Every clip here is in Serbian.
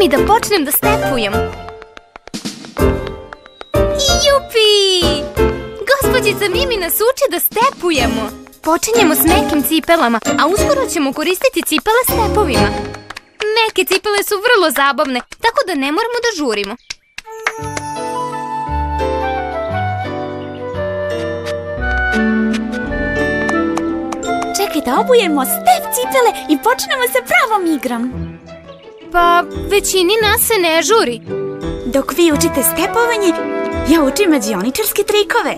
mi da počnem da stepujem. Jupi! Gospođica Mimi nas uči da stepujemo. Počinjemo s mekim cipelama, a uskoro ćemo koristiti cipele stepovima. Meke cipele su vrlo zabavne, tako da ne moramo da žurimo. Čekaj da obujemo step cipele i počnemo sa pravom igrom. Pa, većini nas se ne žuri. Dok vi učite stepovanje, ja učim mađioničarske trikove.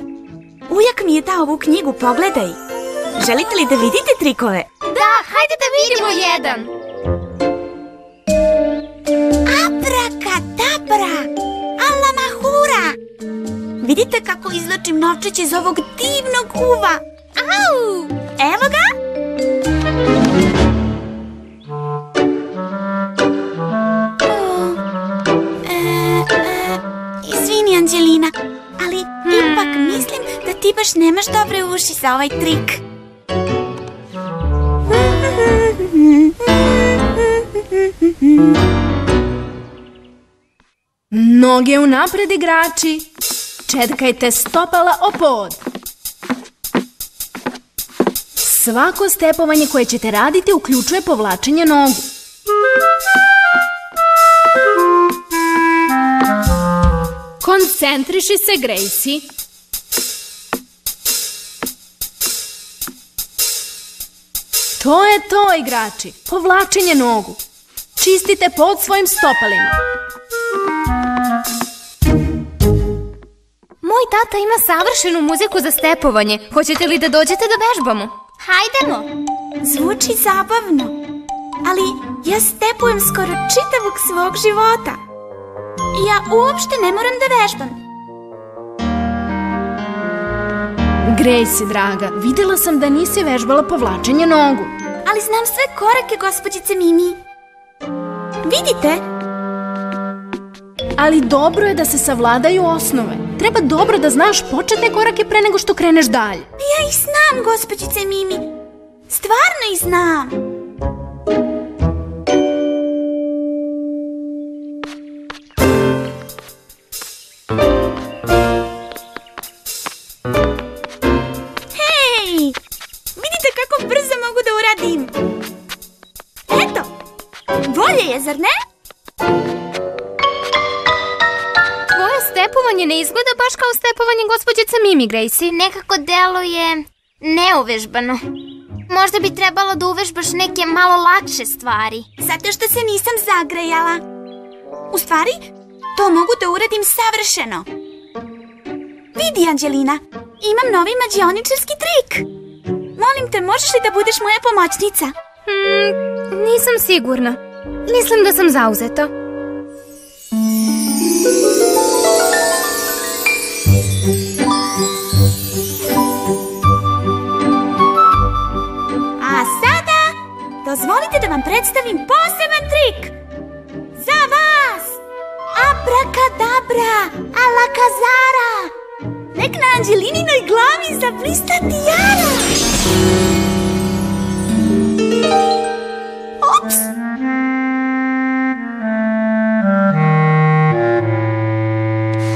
Ujak mi je dao ovu knjigu, pogledaj. Želite li da vidite trikove? Da, hajde da vidimo jedan. Abrakadabra, alla mahura. Vidite kako izvlačim novčić iz ovog divnog uva. Au! Evo ga. Izvini, Anđelina, ali ipak mislim da ti baš nemaš dobre uši za ovaj trik. Noge unapred, igrači. Četkajte stopala o pod. Svako stepovanje koje ćete raditi uključuje povlačenje nogu. Koncentriši se, Gracie. To je to, igrači. Povlačenje nogu. Čistite pod svojim stopalima. Moj tata ima savršenu muziku za stepovanje. Hoćete li da dođete da vežbamo? Hajdemo! Zvuči zabavno, ali ja stepujem skoro čitavog svog života. Ja uopšte ne moram da vežbam. Gracie, draga, videla sam da nisi vežbala povlačenje nogu. Ali znam sve korake, gospođice Mimi. Vidite? Ali dobro je da se savladaju osnove. Treba dobro da znaš početne korake pre nego što kreneš dalje. Ja ih znam, gospođice Mimi. Stvarno ih znam. Hej! Vidite kako brzo mogu da uradim. Eto, bolje je, zar ne? Stepovanje ne izgleda baš kao stepovanje gospođice Mimi, Gracie. Nekako deluje neuvežbano. Možda bi trebalo da uvežbaš neke malo lakše stvari. Zato što se nisam zagrejala. U stvari, to mogu da uradim savršeno. Vidi, Anđelina, imam novi mađioničarski trik. Molim te, možeš li da budeš moja pomoćnica? Nisam sigurna. Mislim da sam zauzeta. Dozvolite da vam predstavim poseban trik. Za vas! Abrakadabra, alakazara. Nek na Anđelinoj glavi zablista tijara. Ops!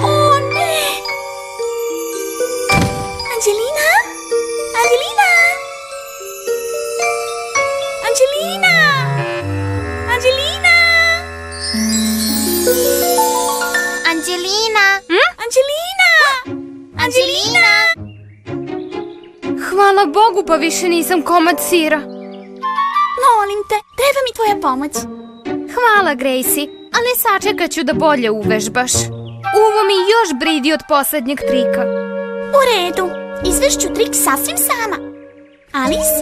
O ne! Anđelina? Anđelina? Anđelina! Anđelina! Anđelina! Anđelina! Anđelina! Hvala Bogu, pa više nisam komad sira. Molim te, treba mi tvoja pomoć. Hvala, Gracie, ali sačekat ću da bolje uvežbaš. Uvo mi još bridi od poslednjeg trika. U redu, izvešću trik sasvim sama. Alice,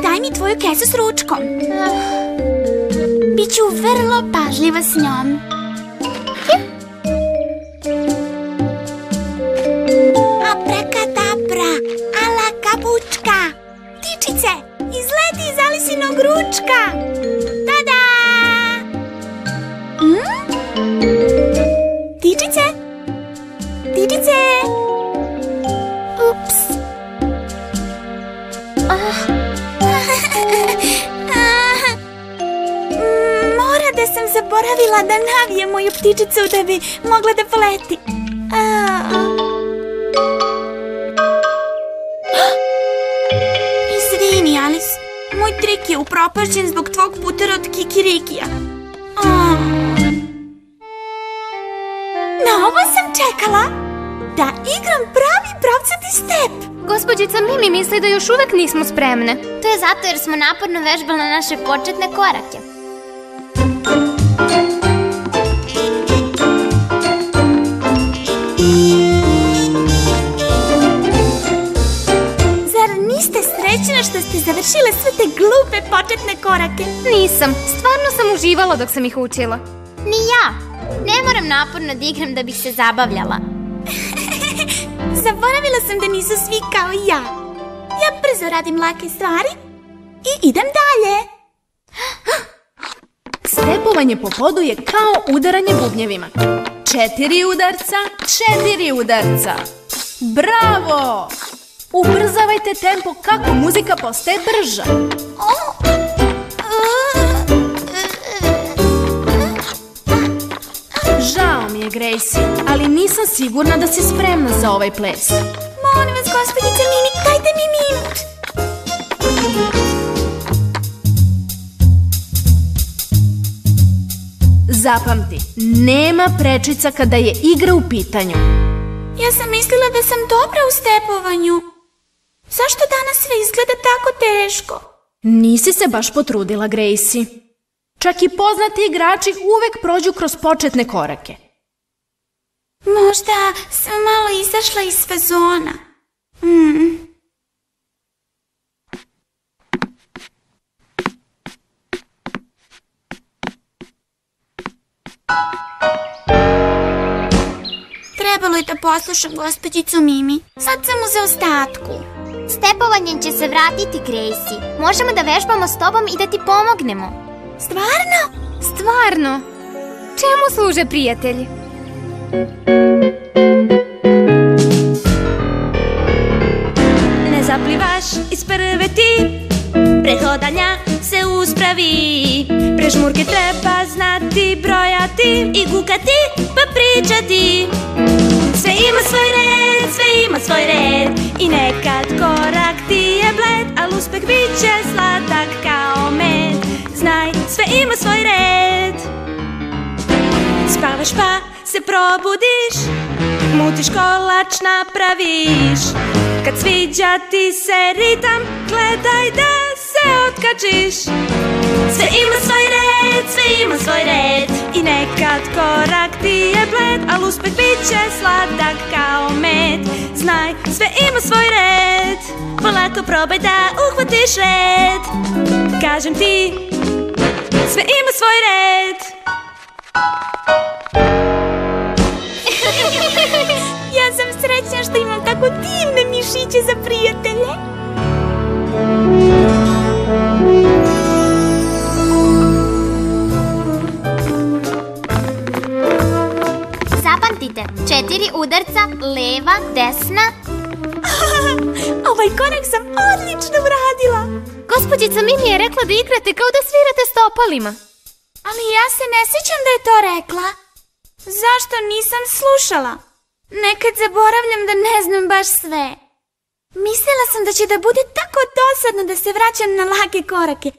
daj mi tvoju kesu s ručkom. Biću vrlo pažljiva s njom. Abrakadabra, ala kabučka. Tičice, izleti iz Alisinog ručka. Tada! Tičice? Tičice? Ups. Mora da sam zaboravila zaboravila da navijem moju ptičicu da bi mogla da poleti. Izvini, Alice. Moj trik je upropašćen zbog tvog putera od Kikirikija. Na ovo sam čekala. Da igram pravi pravcati step. Gospođica Mimi misli da još uvek nismo spremne. To je zato jer smo naporno vežbali naše početne korake. Zar niste srećne što ste završile sve te glupe početne korake? Nisam. Stvarno sam uživala dok sam ih učila. Ni ja. Ne moram naporno da igram da bih se zabavljala. Zaboravila sam da nisu svi kao ja. Ja brzo radim lake stvari i idem dalje. Stepovanje po podu je kao udaranje bubnjevima. 4 udarca, 4 udarca. Bravo! Ubrzavajte tempo kako muzika postaje brža. Žao mi je, Gracie, ali nisam sigurna da si spremna za ovaj ples. Molim vas, gospođice Mimi, dajte mi minut. Zapamti, nema prečica kada je igra u pitanju. Ja sam mislila da sam dobra u stepovanju. Zašto danas sve izgleda tako teško? Nisi se baš potrudila, Gracie. Čak i poznati igrači uvek prođu kroz početne korake. Možda sam malo izašla iz fazona. Trebalo je da poslušam gospođicu Mimi. Sad sam u zaostatku. Stepovanjem će se vratiti, Gracie. Možemo da vežbamo s tobom i da ti pomognemo. Stvarno? Stvarno? Čemu služe prijatelji? Ne zaplivaš iz prve ti, pre hodanja se uspravi. Pre žmurke treba znati brojati i gukati pa pričati. Sve ima svoj red, sve ima svoj red, i nekad korak ti je bled, al uspeh bit će sladak kao med. Znaj, sve ima svoj red. Spavaš pa se probudiš, mutiš kolač napraviš. Kad sviđa ti se ritam, gledaj da se otkačiš. Sve ima svoj red, sve ima svoj red, i nekad korak ti je bled, al uspeh bit će sladak kao med. Znaj, sve ima svoj red, polako probaj da uhvatiš red. Kažem ti, sve ima svoj red. Ja sam srećna što imam tako divne mišiće za prijatelje. Zapamtite, 4 udarca, leva, desna. Ovaj korak sam odlično uradila. Gospođica Mimi je rekla da igrate kao da svirate stopalima. Ali ja se ne sjećam da je to rekla. Zašto nisam slušala? Nekad zaboravljam da ne znam baš sve. Mislila sam da će da bude tako dosadno da se vraćam na lake korake.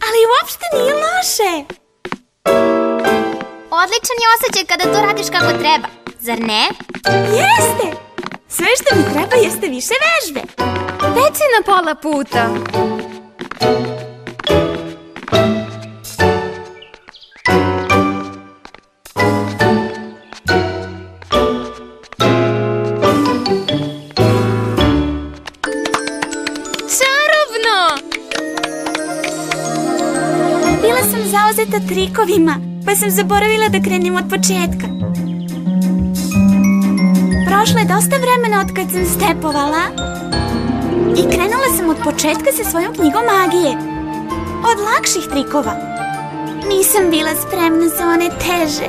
Ali uopšte nije loše. Odličan je osjećaj kada to radiš kako treba, zar ne? Jeste! Sve što mi treba jeste više vežbe. Već si na pola puta. Bila sam zauzeta trikovima, pa sam zaboravila da krenem od početka. Prošlo je dosta vremena od kad sam stepovala i krenula sam od početka sa svojom knjigom magije. Od lakših trikova. Nisam bila spremna za one teže.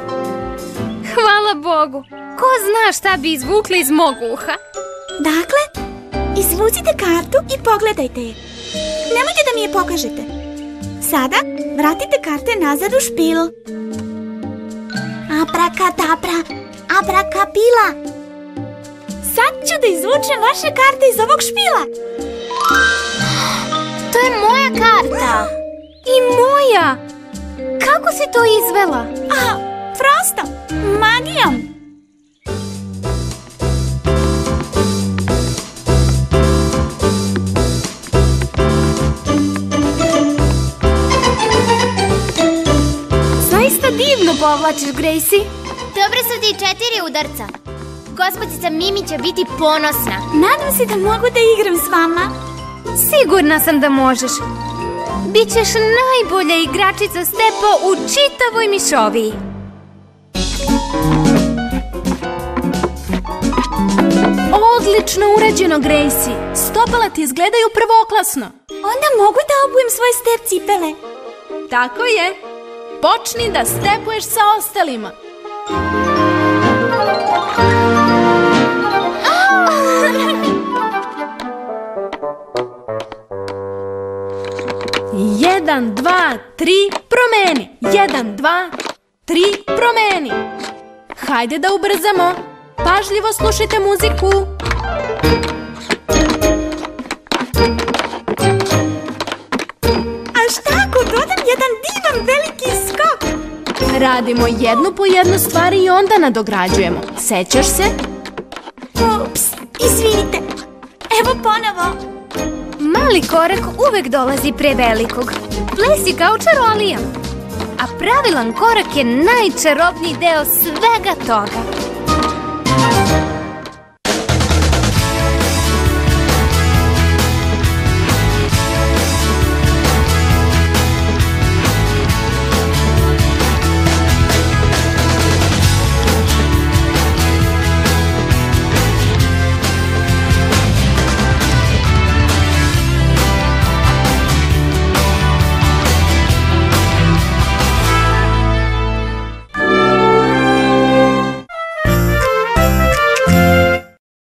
Hvala Bogu. Ko zna šta bi izvukli iz mog uha? Dakle, izvucite kartu i pogledajte je. Nemojte da mi je pokažete. Sada vratite karte nazad u špil. Abrakadabra, abrakapila. Sad ću da izvučem vaše karte iz ovog špila. To je moja karta. I moja! Kako si to izvela? Prosto, magijom. Zaista divno povlačiš, Gracie. Dobre su ti 4 udarca. Gospođica Mimi će biti ponosna. Nadam se da mogu da igram s vama. Sigurna sam da možeš. Bićeš najbolja igračica stepo u čitavoj mišoviji. Odlično urađeno, Gracie. Stopala ti izgledaju prvoklasno. Onda mogu da obujem svoj step cipele. Tako je. Počni da stepuješ sa ostalima. Jedan, dva, tri, promeni. 1, 2, 3, promeni. Hajde da ubrzamo. Pažljivo slušajte muziku. A šta ako dodam jedan divan veliki skok? Radimo jednu po jednu stvar i onda nadograđujemo. Sećaš se? Ups, izvinite. Evo ponovo. Mali korak uvek dolazi pre velikog. Plesi kao čarolija. A pravilan korak je najčarobniji deo svega toga.